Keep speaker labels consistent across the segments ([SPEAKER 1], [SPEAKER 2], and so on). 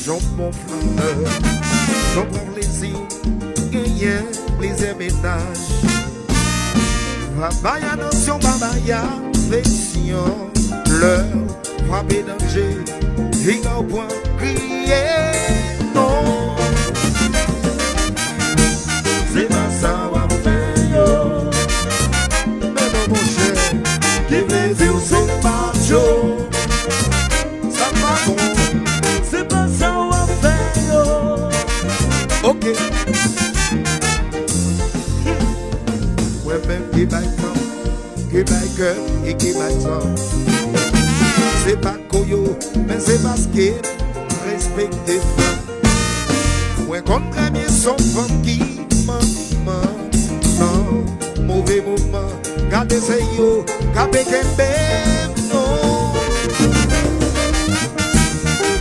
[SPEAKER 1] j'en prends flâneur, j'en prends plaisir, gagnant, plaisir ménage. Babaya notion, babaya, affection, pleurs, frapper danger, il a au point crier non. C'est pas ça on fait yo. Mais non mon cher, qui veut dire c'est pas Joe. Ça va bon, c'est pas ça on fait yo. Ok. Ouais même qui baille temps, qui baille cœur et qui baille temps. C'est pas Koyo, mais c'est parce qu'il respecte les femmes. Ouais contre bien son femme qui non, mauvais moment, gardez ces yo, gardez qu'un bébé, non.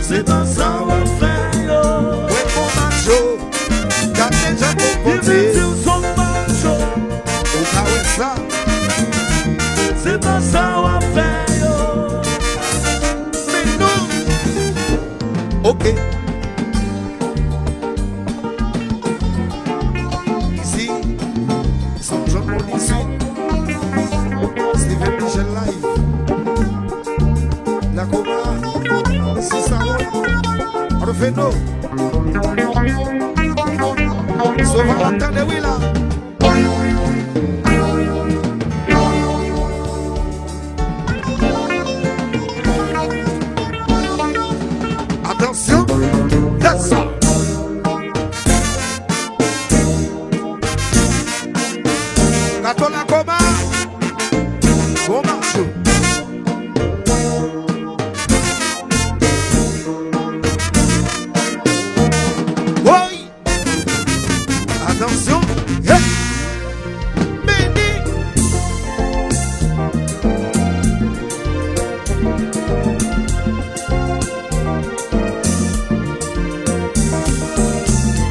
[SPEAKER 1] C'est dans ça on va faire yo. Ouais mon macho, gardez les gens pour porter. Ils veulent son macho. Au cas où ça, c'est dans ça on va faire yo. Mais non, ok. Steven Michel Live, la Coma, c'est ça, Orfeno, Sauvant la terre de Willa. Attention, descends. Gato la Coma. Oui. Attention, hey. Béni.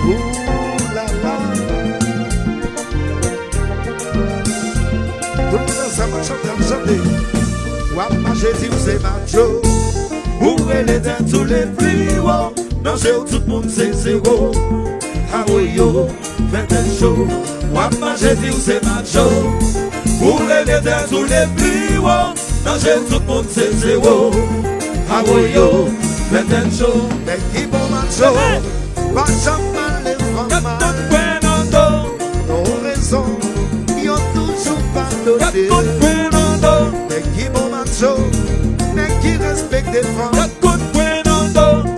[SPEAKER 1] Ouh là là. Tout le monde ça va chanter. Wapa Jésus c'est macho. Où est les dents tous les plus hauts. Dans chez tout le monde c'est zéro. Ah oui yo, faites un show. Wapa Jésus c'est macho. Où est les dents tous les plus hauts. Dans chez tout le monde c'est zéro. Ah oui yo, faites un show. Mais qui bon macho. Pas jamais les femmes. Non raison. Ils ont toujours pardonné. Mais qui bon macho, mais qui respecte les femmes.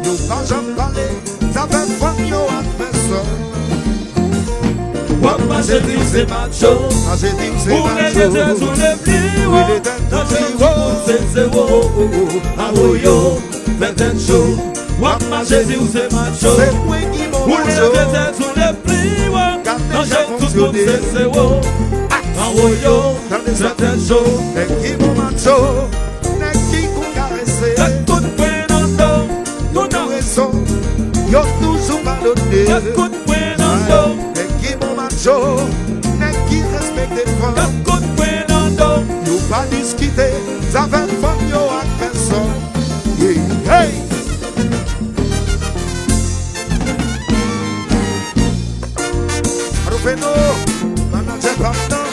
[SPEAKER 1] Nous pas jamais parler, ça fait femme yo à personne.
[SPEAKER 2] Wapa Jésus c'est macho.
[SPEAKER 1] Jésus c'est
[SPEAKER 2] macho. Où les états sont les plus hauts. Dans chez tout le monde c'est zéro. Ah oui yo, faites un show. Wapa Jésus c'est macho.
[SPEAKER 1] C'est moi qui bon
[SPEAKER 2] macho. Où les états sont les plus hauts. Dans chez tout le monde c'est zéro. Ah oui yo, faites un show.
[SPEAKER 1] Mais qui bon macho, mais qui qu'on caresse.
[SPEAKER 2] Tout de point dans dos.
[SPEAKER 1] Tout en raison, y'a toujours pardonné.
[SPEAKER 2] Tout de point dans dos.
[SPEAKER 1] Mais qui bon macho, mais qui respecte les femmes.
[SPEAKER 2] Tout de point dans dos.
[SPEAKER 1] Nous pas discuter, ça fait femme yo à personne. Hey! Rufeno, manager partant,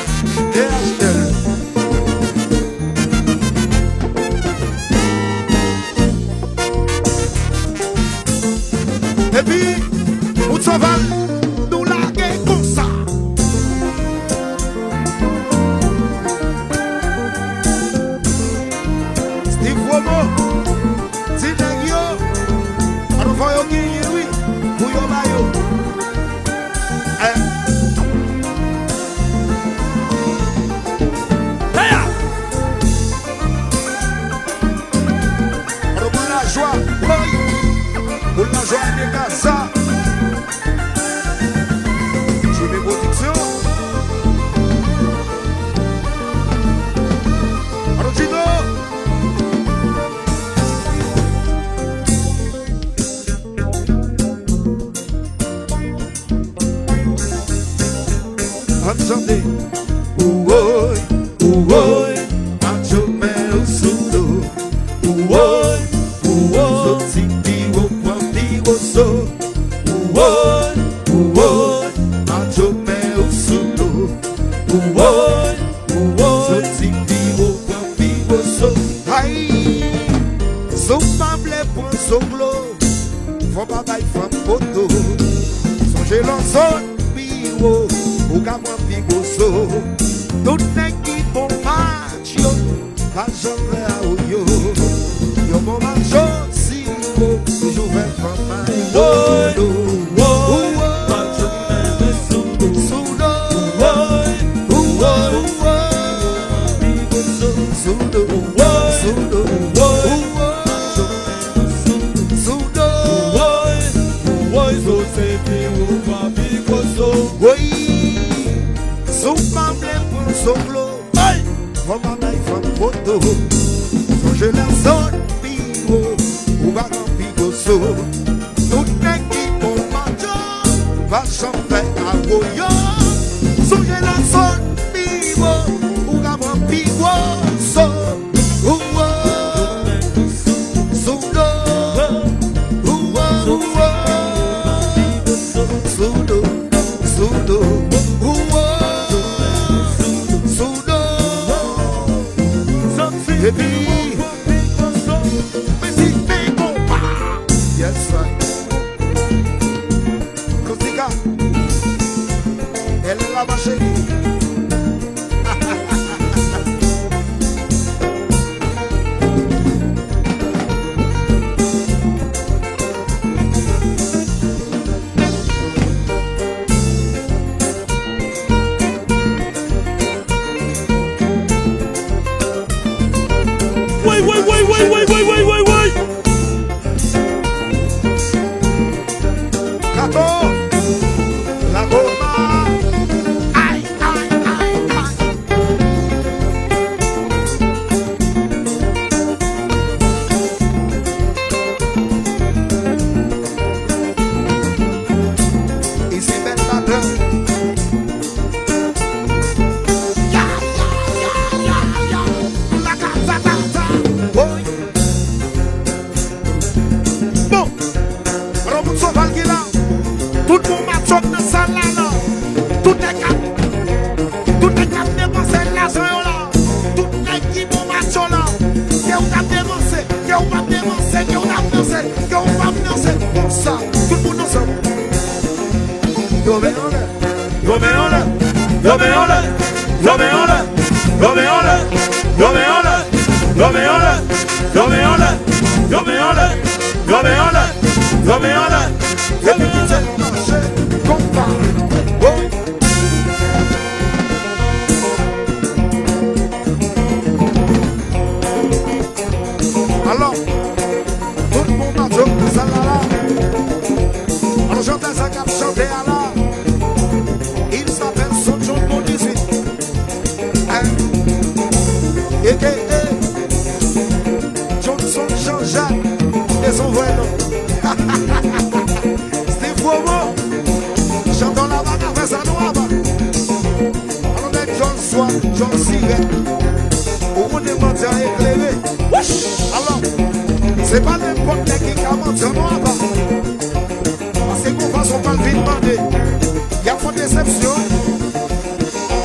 [SPEAKER 1] DHL. Et puis, Moutsaval, nous larguer comme ça. Steve Womo, Tinegyo, alors voyons qui est oui, Bouyo Mayo. Alors pour la joie, pour la joie de Gaza. J'ai mes productions. Alors Gino. Attendez. Ouoi, ouoi, macho mais au sous l'eau. Ouoi, ouoi, si piwo, point piwo, Soti piwo, kwa piwo so. Aïe, son pamble pour son glow. Faut pas bailler femme photo. Songez l'ensemble piwo, ou gamin piwo so. Tout n'est qui bon match yo, pas jamais à yo. Yo bon match si yo, toujours vers femme. Je la zone pigo, ou va dans pigo so. Tout n'est qui pour manger, va chanter à goyo. So je la zone pigo, ou va dans pigo so. Yes, right. Kotika, elle est là, ma chérie.
[SPEAKER 2] Wait.
[SPEAKER 1] La goma. Aïe. Ici, belle matin. La casa. Oui. Bon. Alors, vous sauvez qui là? Tout le monde m'a choqué dans ça là. Tout est cap dépenser l'argent là. Tout est qui bon m'a choqué là. Que on a dépensé, que on va dépenser, que on a pensé, que on va financer. Comme ça, tout le monde ensemble. Alors, tout le monde m'a joué ça là. Alors, j'entends ça cap chanter à la. Il s'appelle Son John Bon 18. Et Johnson Jean-Jacques et son vrai nom. Steve Womo, chantant la bague avec sa noix. Alors, même John Swan, John Siret, au monde des mendiants éclairés. Alors, c'est pas n'importe qui a menti en noir. Parce que qu'on fasse, on va le vite demander. Il y a une déception.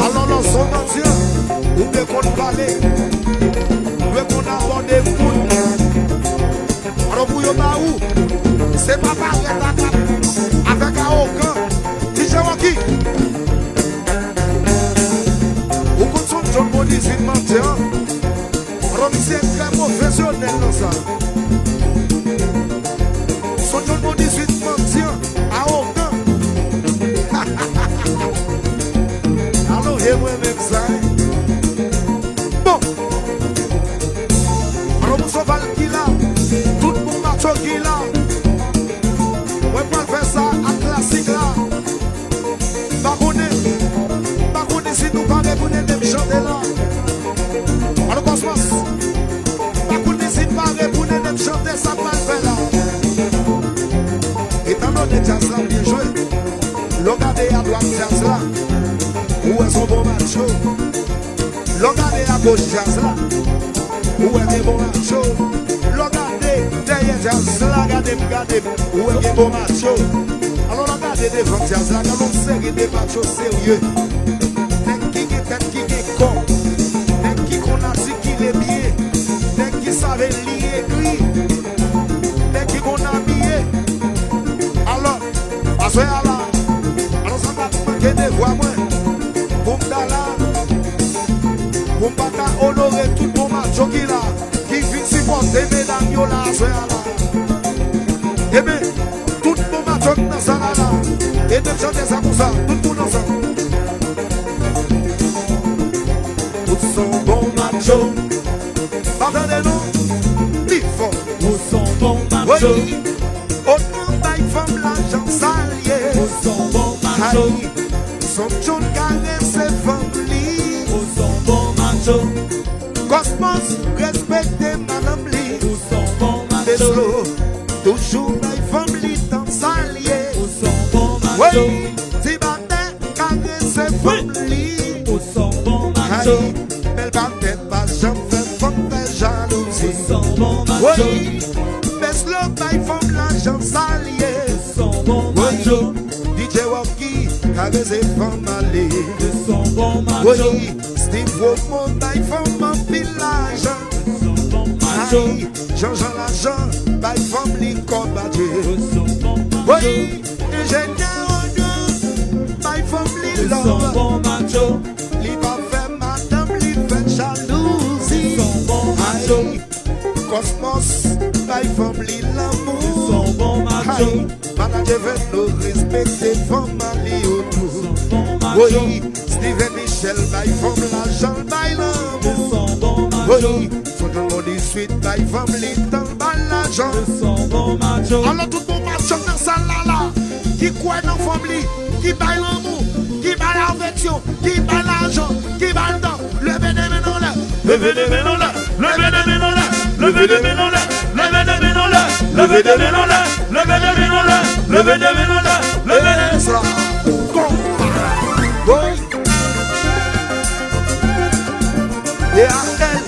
[SPEAKER 1] Alors, nous sommes mendiants. Ou bien qu'on parle. Ou bien qu'on aborde des coups. Alors, vous y'en a où? C'est pas pareil avec un aucun. DJ Waki. Ou qu'on sonne John Bon 18 mendiants. Alors, c'est très professionnel dans ça. Son John Bon 18 mendiant à aucun. Alors, et moi-même ça. Bon. Alors, vous savez qui là? Tout le monde marche qui là. On va faire ça à classique là. Par contre, si nous parlons pour nous chanter là. Alors, Cosmos. Chanter ça mal fait là. Étant donné que jazz là bien joué, regardez à droite jazz là, où est son bon macho. Regardez à gauche jazz là, où est le bon macho. Regardez derrière jazz là, regardez, où est le bon macho. Alors regardez devant jazz là, quand on sait qu'il y a des machos sérieux. Qui Pour pas honorer tout mon macho qui là, qui vient supporter mesdames yo là, c'est là. Eh bien, tout mon macho dans ça là, et de chanter ça comme ça, tout le monde ensemble. Tous sont bons macho, pardonnez-nous, vivons.
[SPEAKER 2] Tous sont bons macho.
[SPEAKER 1] Oui, autant d'aille femme l'argent salié.
[SPEAKER 2] Tous sont bons macho.
[SPEAKER 1] Son chon caresse famille.
[SPEAKER 2] Tous sont bons macho.
[SPEAKER 1] Cosmos respecte madame Li.
[SPEAKER 2] Tous sont bons macho.
[SPEAKER 1] Teslo, toujours d'aille famille dans salié.
[SPEAKER 2] Tous sont bons macho.
[SPEAKER 1] Oui, si batte caresse famille.
[SPEAKER 2] Tous sont bons macho.
[SPEAKER 1] Belle batte pas jamais fait femme fait jalousie.
[SPEAKER 2] Tous sont bons macho.
[SPEAKER 1] Oui, Teslo d'aille femme l'argent salié.
[SPEAKER 2] Tous sont bons macho.
[SPEAKER 1] DJ Waki, caresse famille.
[SPEAKER 2] Tous sont bons macho.
[SPEAKER 1] Oui, Steve Womo, taille femme en village.
[SPEAKER 2] Tous sont bons macho.
[SPEAKER 1] Jean-Jean L'Argent, taille femme li combattu.
[SPEAKER 2] Tous sont bons macho.
[SPEAKER 1] Oui, ingénieur audio, taille femme li
[SPEAKER 2] Tous sont
[SPEAKER 1] love.
[SPEAKER 2] bons macho.
[SPEAKER 1] Li pas fait madame, li fait jalousie.
[SPEAKER 2] Tous sont bons macho.
[SPEAKER 1] Cosmos, taille femme li
[SPEAKER 2] Tous
[SPEAKER 1] l'amour.
[SPEAKER 2] sont bons macho.
[SPEAKER 1] Manager veut nous respecter, femme li autour.
[SPEAKER 2] Tous sont bons macho.
[SPEAKER 1] Oui, Steven Michel, taille femme l'argent, taille l'amour.
[SPEAKER 2] Tous sont bons macho.
[SPEAKER 1] Oui, son nom dit suite, taille femme li dans l'argent.
[SPEAKER 2] Tous sont bons macho.
[SPEAKER 1] Alors tout le monde marche dans ça là, qui croit dans la famille, qui baille l'amour, qui baille l'affection, qui baille l'argent, qui baille le temps. Levez des mains là, levez des mains là, levez des mains là, levez des mains là, levez des mains là, levez des mains là, levez des mains là, levez des mains là, levez des mains là. Oui. Et à elle,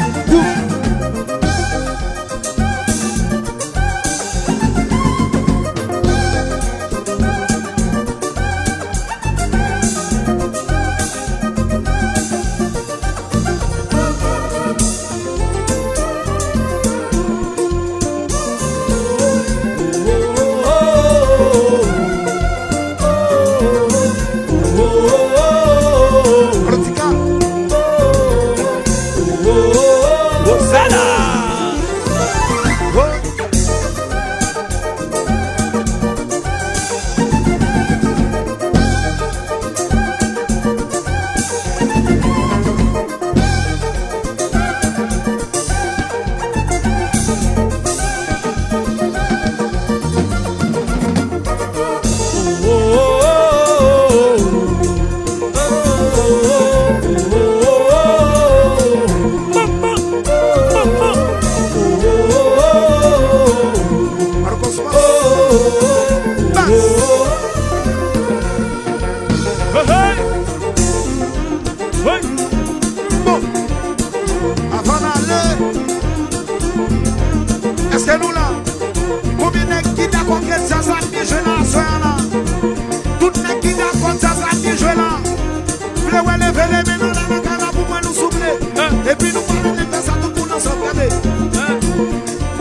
[SPEAKER 1] et puis nous parlons de ça tout le monde ensemble. Regardez.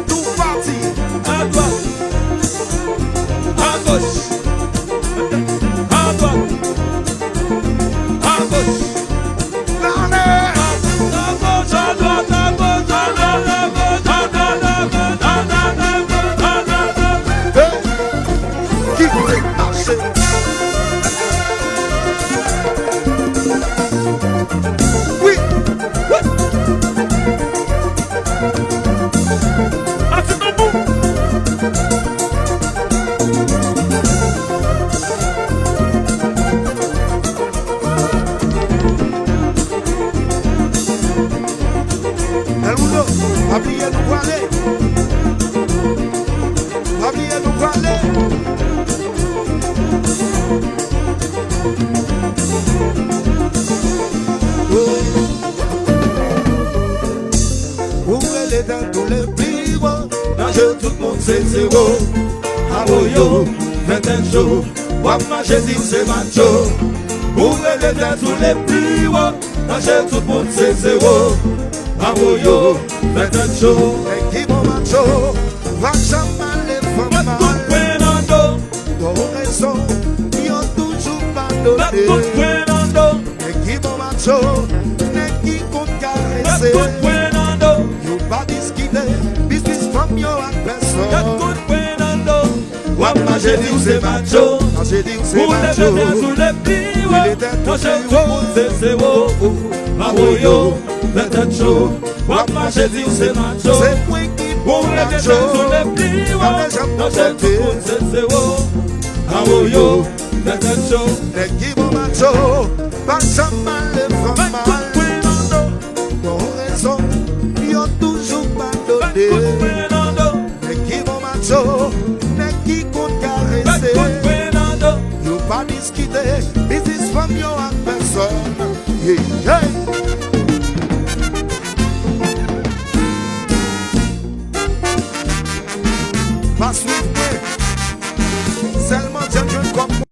[SPEAKER 1] Tout parti.
[SPEAKER 2] À droite. À gauche. À droite. À gauche.
[SPEAKER 1] Là on est.
[SPEAKER 2] À gauche, à droite, à gauche, à droite, à gauche, à droite, à gauche,
[SPEAKER 1] Qui voulait marcher? Oui. Oubliez-nous pour aller. Oubliez-nous pour aller. Où elle est dans tous les bureaux. Dans jeu tout le monde c'est zéro. Aboyo, 21 jours. Wap ma Jésus c'est macho. Où elle est dans tous les bureaux. Dans jeu tout le monde c'est zéro. Aboyo, 21 jours. Et qui mon macho. Va jamais les femmes mal. Ton raison, ils ont toujours pardonné. Et qui mon macho. N'est qui compte carré. caressé. You pas discuter, business from your person.
[SPEAKER 2] Wap ma j'ai dit ou c'est macho.
[SPEAKER 1] J'ai dit c'est
[SPEAKER 2] Pour les
[SPEAKER 1] macho.
[SPEAKER 2] bébés sous les plis, ouais. Quand j'ai tout le monde c'est zéro. Ah oui yo, les têtes chaudes. Wap ma j'ai dit ou c'est macho.
[SPEAKER 1] C'est moi qui
[SPEAKER 2] Pour
[SPEAKER 1] bon
[SPEAKER 2] les bébés
[SPEAKER 1] macho.
[SPEAKER 2] sous les plis, ouais. Quand j'ai tout le monde c'est zéro. Ah oui yo, les têtes chaudes.
[SPEAKER 1] Les qui bon macho, pas jamais le front mal. Pour raison, ils ont toujours pardonné. Les qui bon macho, les qui compte caresser. You pas discuter, business from your personne. Yeah, yeah.